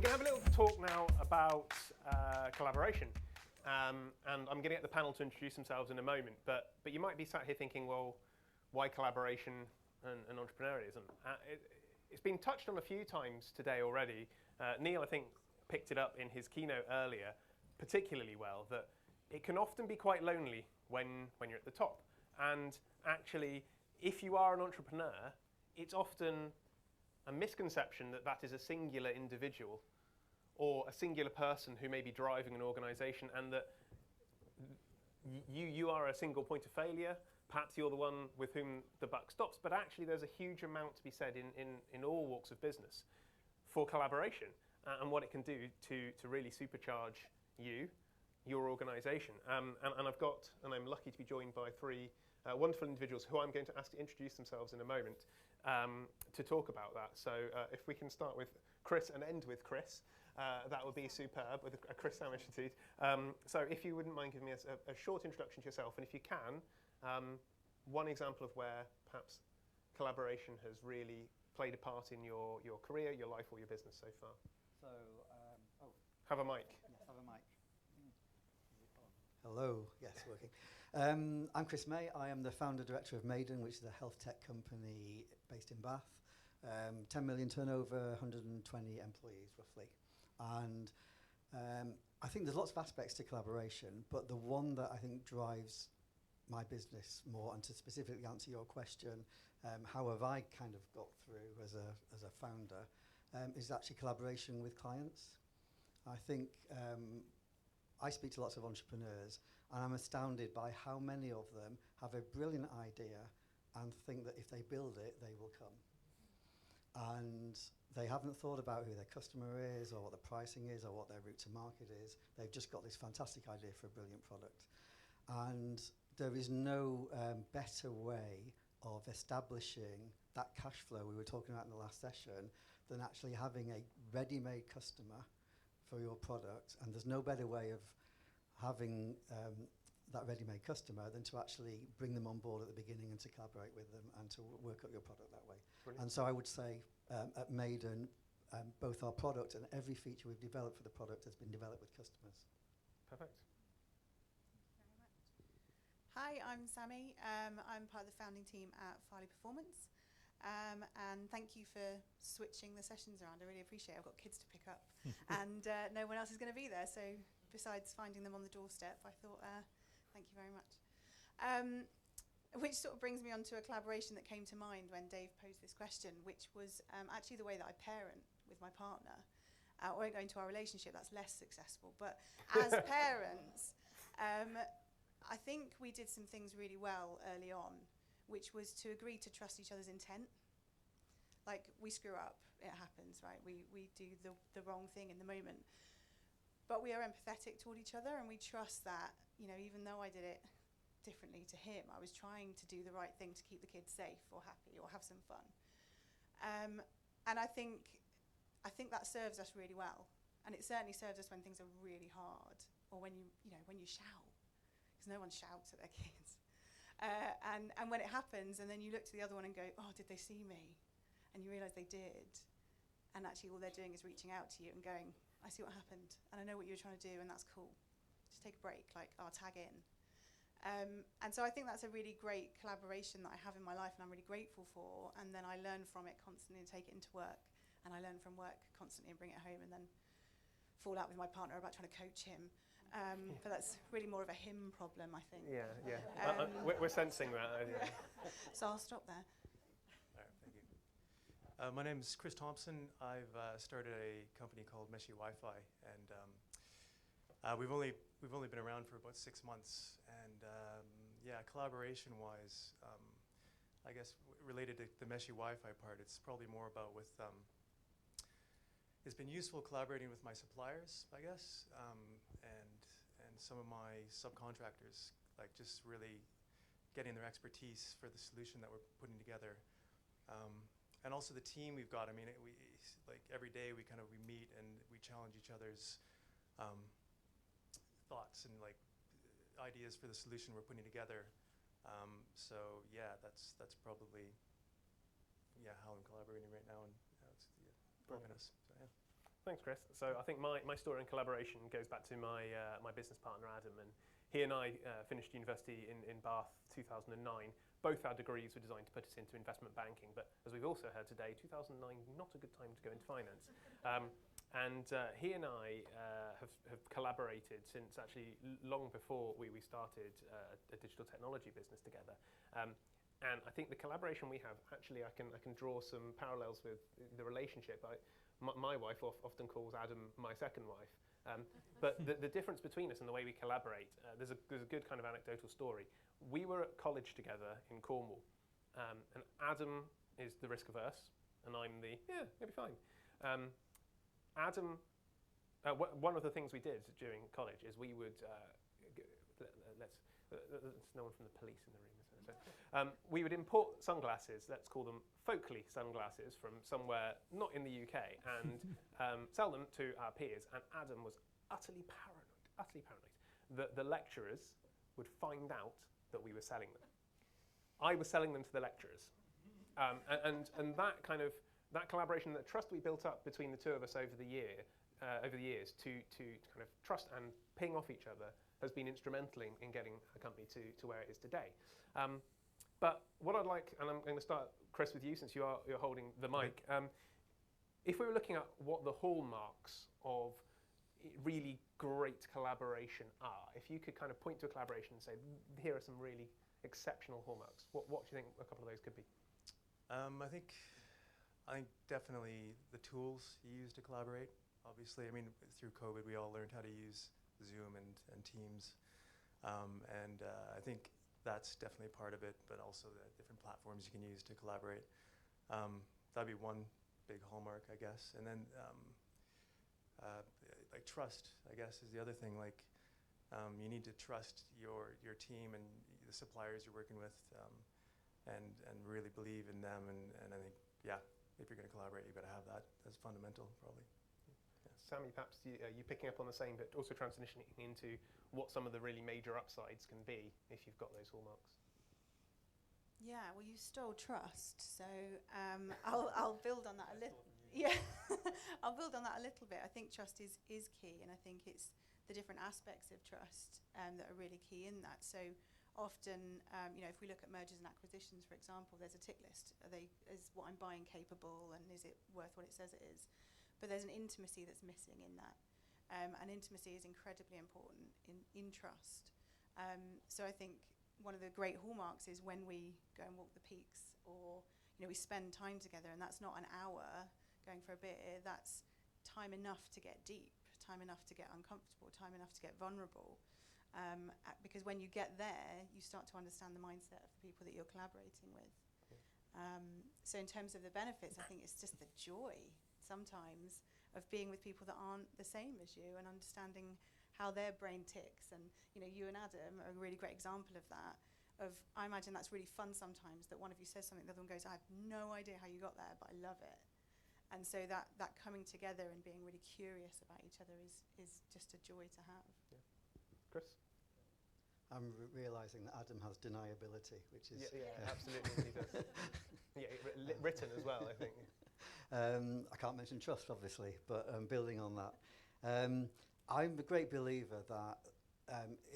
going to have a little talk now about collaboration. And I'm going to get the panel to introduce themselves in a moment. But you might be sat here thinking, well, why collaboration and entrepreneurism? It's been touched on a few times today already. Neil, I think, picked it up in his keynote earlier particularly well, that it can often be quite lonely when you're at the top. And actually, if you are an entrepreneur, it's often a misconception that that is a singular individual or a singular person who may be driving an organisation, and that you are a single point of failure. Perhaps you're the one with whom the buck stops, but actually there's a huge amount to be said in all walks of business for collaboration and what it can do to really supercharge your organisation. And I'm lucky to be joined by three wonderful individuals who I'm going to ask to introduce themselves in a moment to talk about that. So if we can start with Chris and end with Chris, that would be superb, with a Chris sandwich indeed. So if you wouldn't mind giving me a short introduction to yourself, and if you can, one example of where perhaps collaboration has really played a part in your career, your life, or your business so far. So, have a mic. Yes, have a mic. Hello, yes, working. I'm Chris May. I am the founder director of Mayden, which is a health tech company based in Bath. 10 million turnover, 120 employees roughly. And I think there's lots of aspects to collaboration, but the one that I think drives my business more, and to specifically answer your question, how have I kind of got through as a founder, is actually collaboration with clients. I think I speak to lots of entrepreneurs, and I'm astounded by how many of them have a brilliant idea and think that if they build it, they will come. And they haven't thought about who their customer is, or what the pricing is, or what their route to market is. They've just got this fantastic idea for a brilliant product. And there is no better way of establishing that cash flow we were talking about in the last session than actually having a ready-made customer for your product. And there's no better way of having that ready-made customer than to actually bring them on board at the beginning and to collaborate with them and to work up your product that way. Brilliant. And so I would say at Mayden, both our product and every feature we've developed for the product has been developed with customers. Perfect. Hi, I'm Sammy. I'm part of the founding team at Farleigh Performance. And thank you for switching the sessions around. I really appreciate it. I've got kids to pick up and no one else is going to be there. So besides finding them on the doorstep, I thought, thank you very much. Which sort of brings me on to a collaboration that came to mind when Dave posed this question, which was actually the way that I parent with my partner. I won't go into our relationship, that's less successful. But as parents, I think we did some things really well early on, which was to agree to trust each other's intent. Like, we screw up, it happens, right? We do the wrong thing in the moment. But we are empathetic toward each other, and we trust that, you know, even though I did it differently to him, I was trying to do the right thing to keep the kids safe or happy or have some fun. And I think that serves us really well. And it certainly serves us when things are really hard, or when you shout, because no one shouts at their kids. And when it happens, and then you look to the other one and go, oh, did they see me? And you realise they did. And actually all they're doing is reaching out to you and going, I see what happened, and I know what you were trying to do, and that's cool. Just take a break, like, I'll tag in. And so I think that's a really great collaboration that I have in my life, and I'm really grateful for. And then I learn from it constantly and take it into work. And I learn from work constantly and bring it home, and then fall out with my partner about trying to coach him. But that's really more of a him problem, I think. Yeah. We're sensing that. Yeah. So I'll stop there. All right, thank you. My name is Chris Thompson. I've started a company called Meshii Wi-Fi, and we've only been around for about 6 months. And yeah, collaboration-wise, I guess related to the Meshii Wi-Fi part, it's probably more about with. It's been useful collaborating with my suppliers, I guess, and some of my subcontractors, like just really getting their expertise for the solution that we're putting together. And also the team we've got. I mean, we like every day we meet and we challenge each other's thoughts and like ideas for the solution we're putting together. So yeah, that's probably how I'm collaborating right now, and it's helping us. So yeah. Thanks, Chris. So I think my story in collaboration goes back to my business partner, Adam, and he and I finished university in Bath 2009. Both our degrees were designed to put us into investment banking, but as we've also heard today, 2009, not a good time to go into finance. He and I have collaborated since actually long before we started a digital technology business together. And I think the collaboration we have, actually I can draw some parallels with the relationship. My wife often calls Adam my second wife. But the difference between us and the way we collaborate, there's a good kind of anecdotal story. We were at college together in Cornwall, and Adam is the risk averse, and I'm it'll be fine. Adam, one of the things we did during college is we would, there's no one from the police in the room, is there? So, we would import sunglasses, let's call them Folkley sunglasses, from somewhere not in the UK, and sell them to our peers. And Adam was utterly paranoid that the lecturers would find out that we were selling them. I was selling them to the lecturers. And that kind of, that collaboration, that trust we built up between the two of us over the years to kind of trust and ping off each other has been instrumental in getting a company to where it is today. But what I'd like, and I'm going to start, Chris, with you, since you're holding the mic. If we were looking at what the hallmarks of really great collaboration are, if you could kind of point to a collaboration and say, here are some really exceptional hallmarks, what do you think a couple of those could be? I think definitely the tools you use to collaborate. Obviously, I mean, through COVID, we all learned how to use Zoom and Teams, and I think that's definitely part of it, but also the different platforms you can use to collaborate. That'd be one big hallmark, I guess. And then like trust, I guess, is the other thing. Like you need to trust your team and the suppliers you're working with, and really believe in them. And I think, yeah, if you're going to collaborate, you've got to have that. That's fundamental, probably. Sammy, perhaps you picking up on the same, but also transitioning into what some of the really major upsides can be if you've got those hallmarks. Yeah, well, you stole trust, so I'll build on that a little. Yeah, I'll build on that a little bit. I think trust is key, and I think it's the different aspects of trust that are really key in that. So often, if we look at mergers and acquisitions, for example, there's a tick list. Is what I'm buying capable, and is it worth what it says it is? But there's an intimacy that's missing in that. And intimacy is incredibly important in trust. So I think one of the great hallmarks is when we go and walk the peaks, or we spend time together, and that's not an hour going for a beer, that's time enough to get deep, time enough to get uncomfortable, time enough to get vulnerable. Because when you get there, you start to understand the mindset of the people that you're collaborating with. So in terms of the benefits, I think it's just the joy sometimes of being with people that aren't the same as you and understanding how their brain ticks. And you and Adam are a really great example of that. I imagine that's really fun sometimes, that one of you says something, the other one goes, I have no idea how you got there, but I love it. And so that coming together and being really curious about each other is just a joy to have. Yeah. Chris? I'm realising that Adam has deniability, which is... Yeah, absolutely, he does. Written as well, I think. I can't mention trust, obviously, but building on that. I'm a great believer that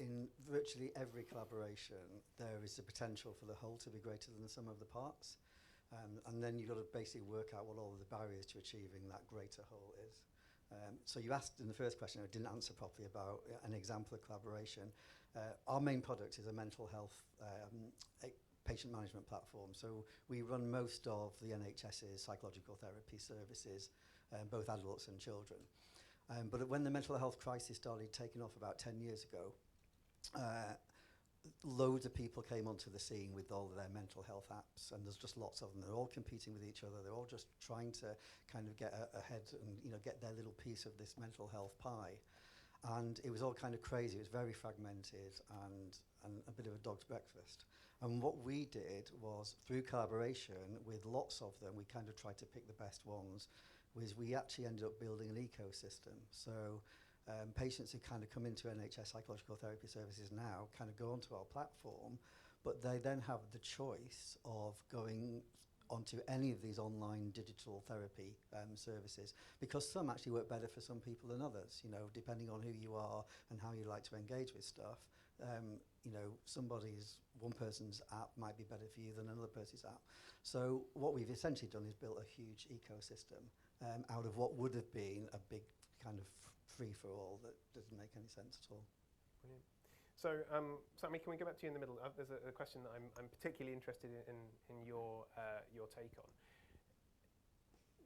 in virtually every collaboration, there is the potential for the whole to be greater than the sum of the parts. And then you've got to basically work out what all of the barriers to achieving that greater whole is. So you asked in the first question, I didn't answer properly, about an example of collaboration. Our main product is a mental health patient management platform. So we run most of the NHS's psychological therapy services, both adults and children. But when the mental health crisis started taking off about 10 years ago, loads of people came onto the scene with all of their mental health apps, and there's just lots of them. They're all competing with each other. They're all just trying to kind of get ahead and get their little piece of this mental health pie. And it was all kind of crazy. It was very fragmented and a bit of a dog's breakfast. And what we did was, through collaboration with lots of them, we kind of tried to pick the best ones, was we actually ended up building an ecosystem. So patients who kind of come into NHS psychological therapy services now kind of go onto our platform, but they then have the choice of going onto any of these online digital therapy services, because some actually work better for some people than others, you know, depending on who you are and how you like to engage with stuff. You know, one person's app might be better for you than another person's app. So what we've essentially done is built a huge ecosystem out of what would have been a big kind of free-for-all that doesn't make any sense at all. Brilliant. So, Sammy, can we go back to you in the middle? There's a question that I'm particularly interested in your take on.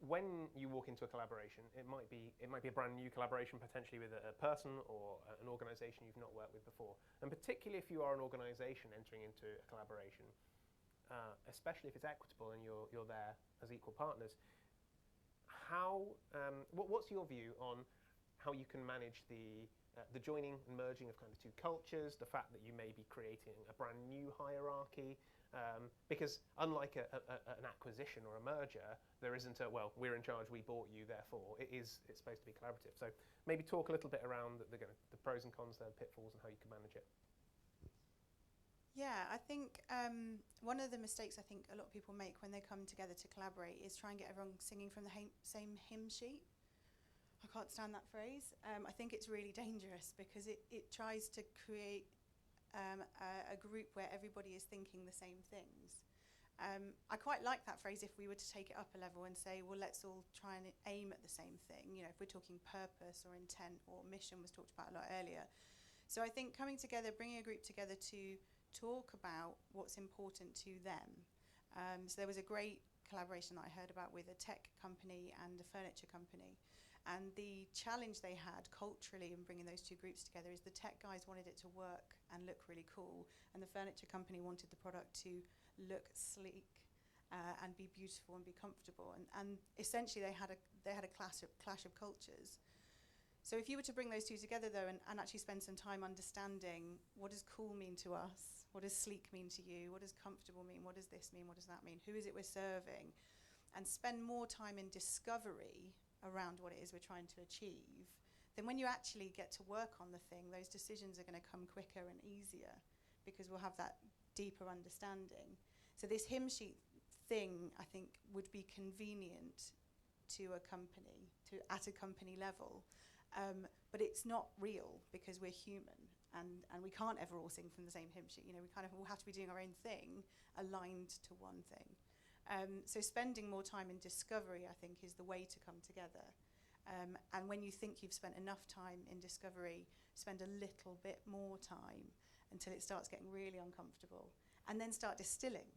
When you walk into a collaboration, it might be a brand new collaboration, potentially with a person or an organisation you've not worked with before. And particularly if you are an organisation entering into a collaboration, especially if it's equitable and you're there as equal partners, what's your view on how you can manage the joining and merging of kind of two cultures, the fact that you may be creating a brand new hierarchy, because unlike an acquisition or a merger, there isn't well, we're in charge, we bought you, therefore it's supposed to be collaborative. So maybe talk a little bit around the pros and cons there, pitfalls, and how you can manage it. Yeah, I think one of the mistakes I think a lot of people make when they come together to collaborate is try and get everyone singing from the same hymn sheet. I can't stand that phrase. I think it's really dangerous because it tries to create a group where everybody is thinking the same things. I quite like that phrase if we were to take it up a level and say, well, let's all try and aim at the same thing. You know, if we're talking purpose or intent or mission was talked about a lot earlier. So I think coming together, bringing a group together to talk about what's important to them. So there was a great collaboration that I heard about with a tech company and a furniture company. And the challenge they had culturally in bringing those two groups together is the tech guys wanted it to work and look really cool, and the furniture company wanted the product to look sleek and be beautiful and be comfortable. And essentially they had a clash of cultures. So if you were to bring those two together though and actually spend some time understanding, what does cool mean to us? What does sleek mean to you? What does comfortable mean? What does this mean? What does that mean? Who is it we're serving? And spend more time in discovery around what it is we're trying to achieve, then when you actually get to work on the thing, those decisions are going to come quicker and easier because we'll have that deeper understanding. So this hymn sheet thing, I think, would be convenient to a company, at a company level, but it's not real because we're human and we can't ever all sing from the same hymn sheet. You know, we kind of all have to be doing our own thing aligned to one thing. So spending more time in discovery, I think, is the way to come together. And when you think you've spent enough time in discovery, spend a little bit more time until it starts getting really uncomfortable. And then start distilling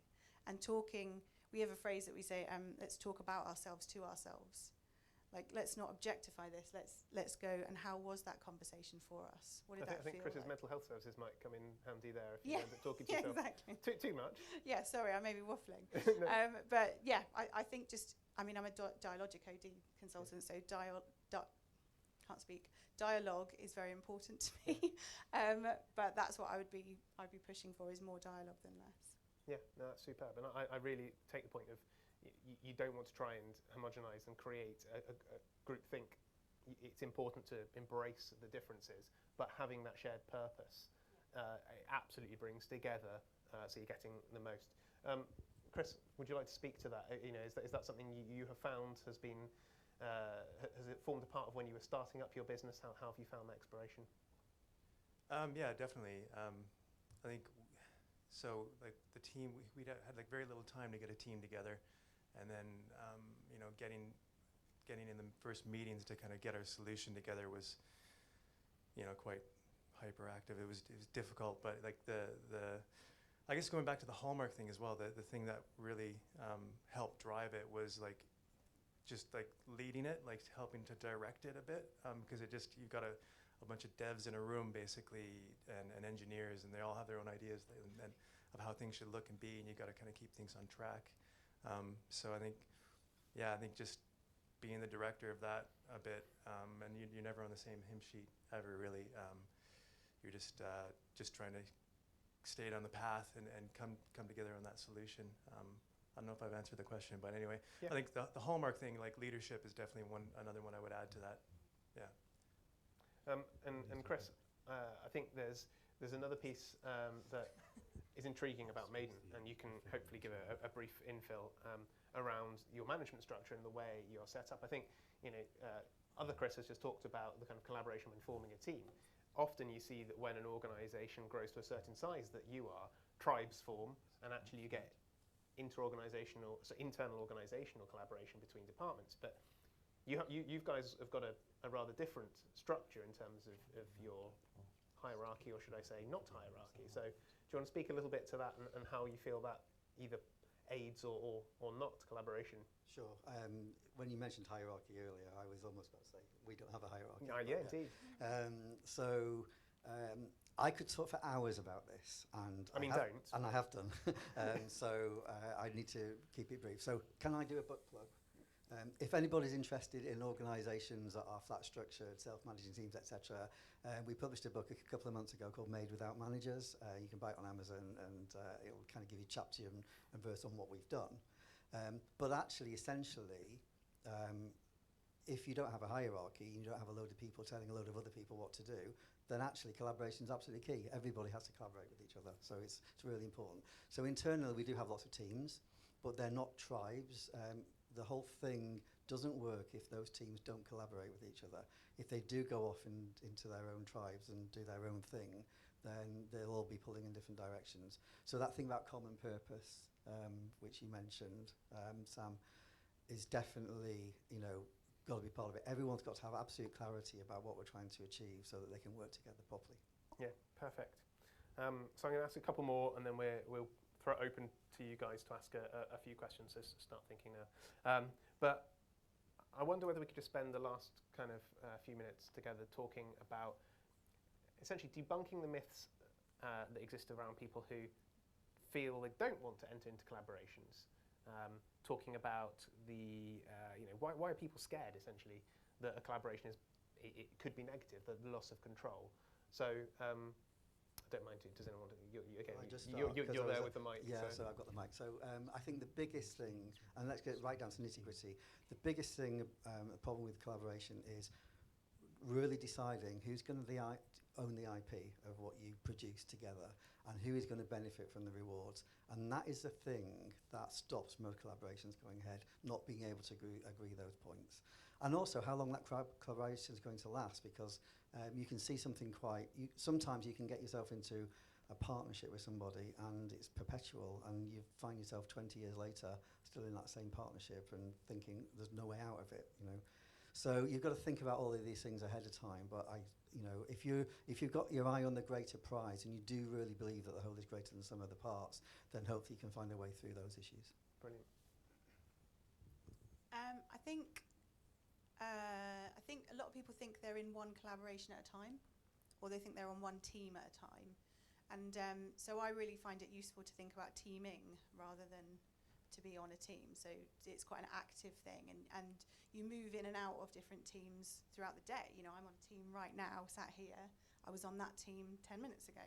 and talking. We have a phrase that we say, let's talk about ourselves to ourselves. Like, let's not objectify this. Let's go, and how was that conversation for us? What did that feel like? I think Chris's mental health services might come in handy there if you end up talking to yourself. Exactly. Too much. Yeah, sorry, I may be waffling. No. But yeah, I think I'm a Dialogic OD consultant, so can't speak. Dialogue is very important to me, but that's what I'd be pushing for, is more dialogue than less. Yeah, no, that's superb, and I really take the point of you don't want to try and homogenise and create a group think. It's important to embrace the differences, but having that shared purpose it absolutely brings together, so you're getting the most. Chris, would you like to speak to that? You know, is that something you have found has been has it formed a part of when you were starting up your business? How have you found that exploration? Yeah, definitely. I think so. Like the team, we had like very little time to get a team together. And then, you know, getting in the first meetings to kind of get our solution together was, you know, quite hyperactive. It was difficult, but like I guess going back to the hallmark thing as well, the thing that really helped drive it was like just like leading it, like helping to direct it a bit, because you've got a bunch of devs in a room basically and engineers, and they all have their own ideas and of how things should look and be, and you got to kind of keep things on track. So I think just being the director of that a bit, and you're never on the same hymn sheet ever really. You're just trying to stay on the path and come together on that solution. I don't know if I've answered the question, but anyway, yeah. I think the hallmark thing, like leadership, is definitely another one I would add to that. Yeah. And Chris, I think there's another piece that is intriguing about Mayden, and you can hopefully give a brief infill around your management structure and the way you're set up. I think, other Chris has just talked about the kind of collaboration when forming a team. Often you see that when an organisation grows to a certain size that you are, tribes form, and actually you get internal organisational collaboration between departments. But you guys have got a rather different structure in terms of your hierarchy, or should I say not hierarchy. So do you want to speak a little bit to that and how you feel that either aids or not collaboration? Sure. When you mentioned hierarchy earlier, I was almost about to say we don't have a hierarchy. Yeah, indeed. I could talk for hours about this, and don't. And I have done. I need to keep it brief. So can I do a book plug? If anybody's interested in organisations that are flat structured, self-managing teams, etc., we published a book a couple of months ago called Made Without Managers. You can buy it on Amazon, and it will kind of give you chapter and verse on what we've done. But actually, essentially, if you don't have a hierarchy, you don't have a load of people telling a load of other people what to do, then actually collaboration is absolutely key. Everybody has to collaborate with each other, so it's really important. So internally, we do have lots of teams, but they're not tribes. The whole thing doesn't work if those teams don't collaborate with each other. If they do go off into their own tribes and do their own thing, then they'll all be pulling in different directions. So that thing about common purpose, which you mentioned, Sam, is definitely, got to be part of it. Everyone's got to have absolute clarity about what we're trying to achieve so that they can work together properly. Yeah, perfect. So I'm going to ask a couple more, and then we'll throw it open to you guys to ask a few questions, so start thinking now. But I wonder whether we could just spend the last kind of few minutes together talking about essentially debunking the myths that exist around people who feel they don't want to enter into collaborations. Talking about why are people scared, essentially, that a collaboration it could be negative, the loss of control. So I don't mind to. Does anyone want to? You're there with the mic. Yeah, so I've got the mic. So I think the biggest thing, and let's get right down to nitty-gritty, the biggest thing, the problem with collaboration is really deciding who's going to own the IP of what you produce together and who is going to benefit from the rewards. And that is the thing that stops most collaborations going ahead, not being able to agree those points. And also how long that collaboration is going to last, because you can see something sometimes you can get yourself into a partnership with somebody and it's perpetual, and you find yourself 20 years later still in that same partnership and thinking there's no way out of it, So you've got to think about all of these things ahead of time. But if you've got your eye on the greater prize and you do really believe that the whole is greater than some of the parts, then hopefully you can find a way through those issues. Brilliant. I think a lot of people think they're in one collaboration at a time, or they think they're on one team at a time. And so I really find it useful to think about teaming rather than to be on a team. So it's quite an active thing, and you move in and out of different teams throughout the day. I'm on a team right now, sat here. I was on that team 10 minutes ago.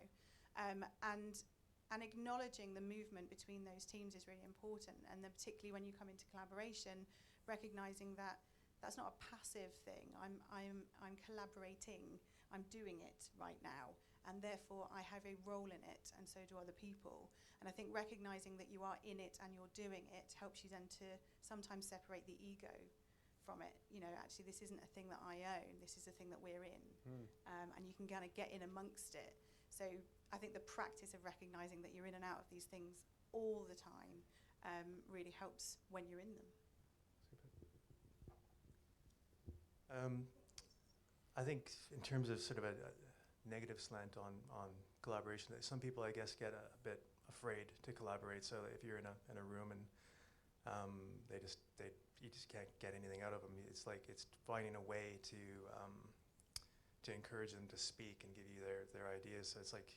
And acknowledging the movement between those teams is really important, and then particularly when you come into collaboration, recognising that that's not a passive thing. I'm collaborating. I'm doing it right now, and therefore I have a role in it, and so do other people. And I think recognising that you are in it and you're doing it helps you then to sometimes separate the ego from it. Actually, this isn't a thing that I own. This is a thing that we're in, and you can kind of get in amongst it. So I think the practice of recognising that you're in and out of these things all the time really helps when you're in them. I think in terms of sort of a negative slant on collaboration, some people, I guess, get a bit afraid to collaborate. So if you're in a room and you just can't get anything out of them, it's like it's finding a way to encourage them to speak and give you their ideas. So it's like,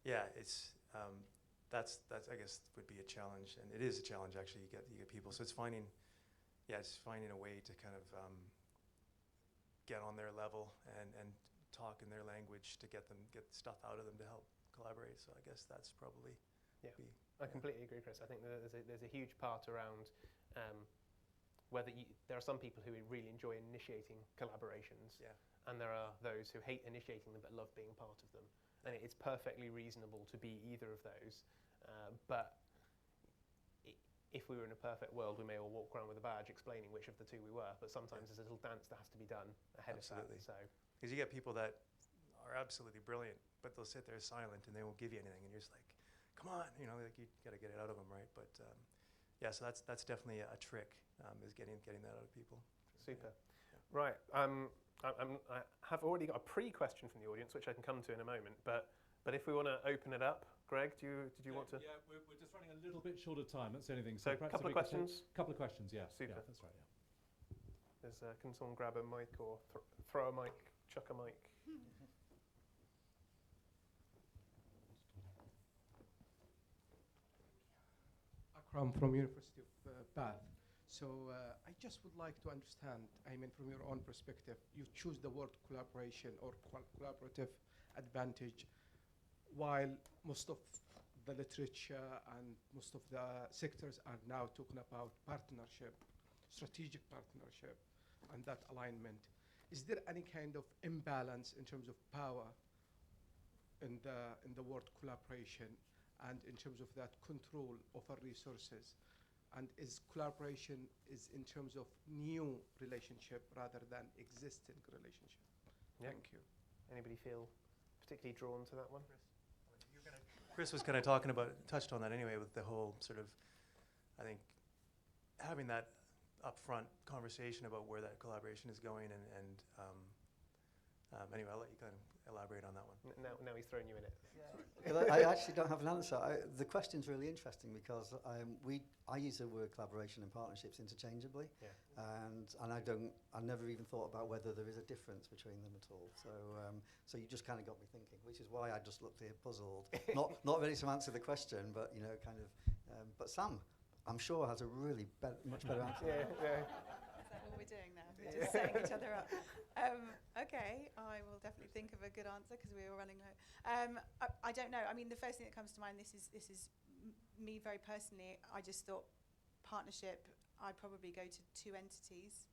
that's I guess would be a challenge, and it is a challenge actually. You get people. So it's finding a way to kind of get on their level and talk in their language to get stuff out of them to help collaborate. So I guess that's probably I completely agree, Chris. I think there's a huge part around whether there are some people who really enjoy initiating collaborations, and there are those who hate initiating them but love being part of them. and it's perfectly reasonable to be either of those. But if we were in a perfect world, we may all walk around with a badge explaining which of the two we were, but sometimes there's a little dance that has to be done ahead Absolutely. of that. So, because you get people that are absolutely brilliant, but they'll sit there silent and they won't give you anything, and you're just like, come on, you know, like you got to get it out of them, right? But yeah, so that's definitely a trick, is getting that out of people. super. Yeah. Right. I have already got a pre-question from the audience, which I can come to in a moment. But if we want to open it up, Greg, did you want to? Yeah, we're just running a little bit short of time. That's the only thing. So a perhaps couple if of we could questions. couple of questions. Yeah. Super. Yeah, that's right. Yeah. Can someone grab a mic or throw a mic, chuck a mic? Akram from University of Bath. So I just would like to understand, I mean, from your own perspective, you choose the word collaboration or collaborative advantage, while most of the literature and most of the sectors are now talking about partnership, strategic partnership, and that alignment. Is there any kind of imbalance in terms of power in the word collaboration and in terms of that control of our resources? And is collaboration is in terms of new relationship rather than existing relationship? Yep. Thank you. Anybody feel particularly drawn to that one? Chris was kind of touched on that anyway, with the whole sort of, I think, having that upfront conversation about where that collaboration is going, and anyway, I'll let you kind of elaborate on that one. Now he's throwing you in it. I actually don't have an answer. The question's really interesting because I use the word collaboration and partnerships interchangeably, Yeah. and I never even thought about whether there is a difference between them at all. So you just kind of got me thinking, which is why I just looked here puzzled, not ready to answer the question, but you know, kind of. But Sam, I'm sure, has a really much better answer. Yeah. Is that what we're doing now? We're just setting each other up. Okay, I will definitely think of a good answer because we were running low. I don't know. I mean, the first thing that comes to mind, this is me very personally. I just thought partnership, I'd probably go to two entities,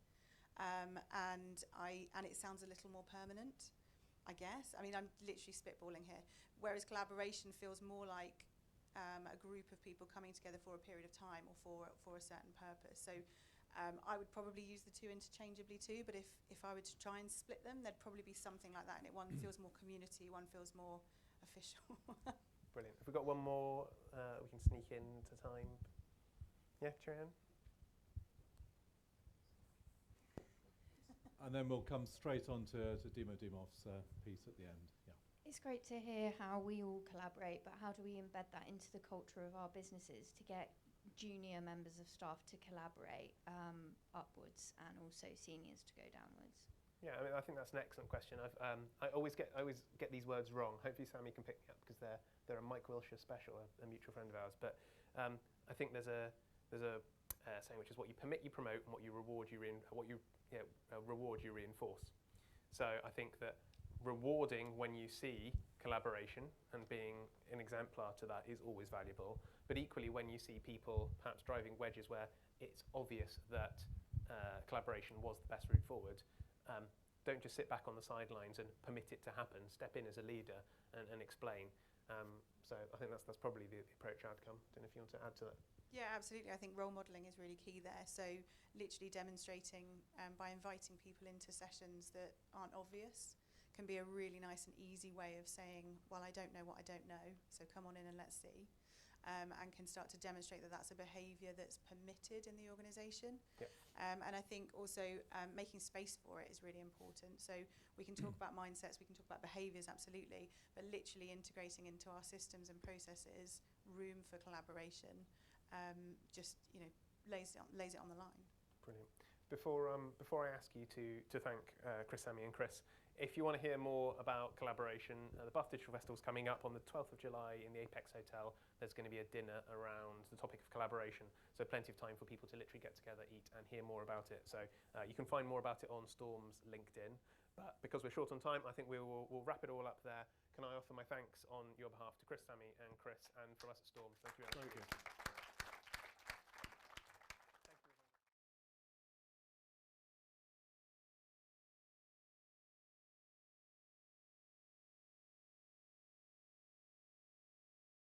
and it sounds a little more permanent, I guess. I mean, I'm literally spitballing here. Whereas collaboration feels more like a group of people coming together for a period of time or for a certain purpose. So I would probably use the two interchangeably too, but if I were to try and split them, there'd probably be something like that, and one feels more community, one feels more official. Brilliant. If we've got one more, we can sneak into time. Yeah, Cherian? And then we'll come straight on to Dimo Dimov's piece at the end. Yeah. It's great to hear how we all collaborate, but how do we embed that into the culture of our businesses to get junior members of staff to collaborate upwards and also seniors to go downwards? Yeah, I mean, I think that's an excellent question. I always get these words wrong. Hopefully Sammy can pick me up because they're a Mike Wilshire special, a mutual friend of ours. But I think there's a saying, which is what you permit, you promote, and what you reward, you reinforce. So I think that rewarding when you see collaboration and being an exemplar to that is always valuable. But equally, when you see people perhaps driving wedges where it's obvious that collaboration was the best route forward, don't just sit back on the sidelines and permit it to happen. Step in as a leader and explain. So I think that's probably the approach I'd come. Don't know if you want to add to that. Yeah, absolutely. I think role modelling is really key there. So literally demonstrating by inviting people into sessions that aren't obvious can be a really nice and easy way of saying, well, I don't know what I don't know, so come on in and let's see. And can start to demonstrate that that's a behaviour that's permitted in the organisation. Yep. And I think also making space for it is really important. So we can talk about mindsets, we can talk about behaviours, absolutely, but literally integrating into our systems and processes room for collaboration, just lays it on the line. Brilliant. Before I ask you to thank Chris, Sammy and Chris, if you want to hear more about collaboration, the Bath Digital Festival is coming up on the 12th of July in the Apex Hotel. There's going to be a dinner around the topic of collaboration, so plenty of time for people to literally get together, eat and hear more about it. So you can find more about it on Storm's LinkedIn. But because we're short on time, I think we'll wrap it all up there. Can I offer my thanks on your behalf to Chris, Sammy and Chris, and from us at Storm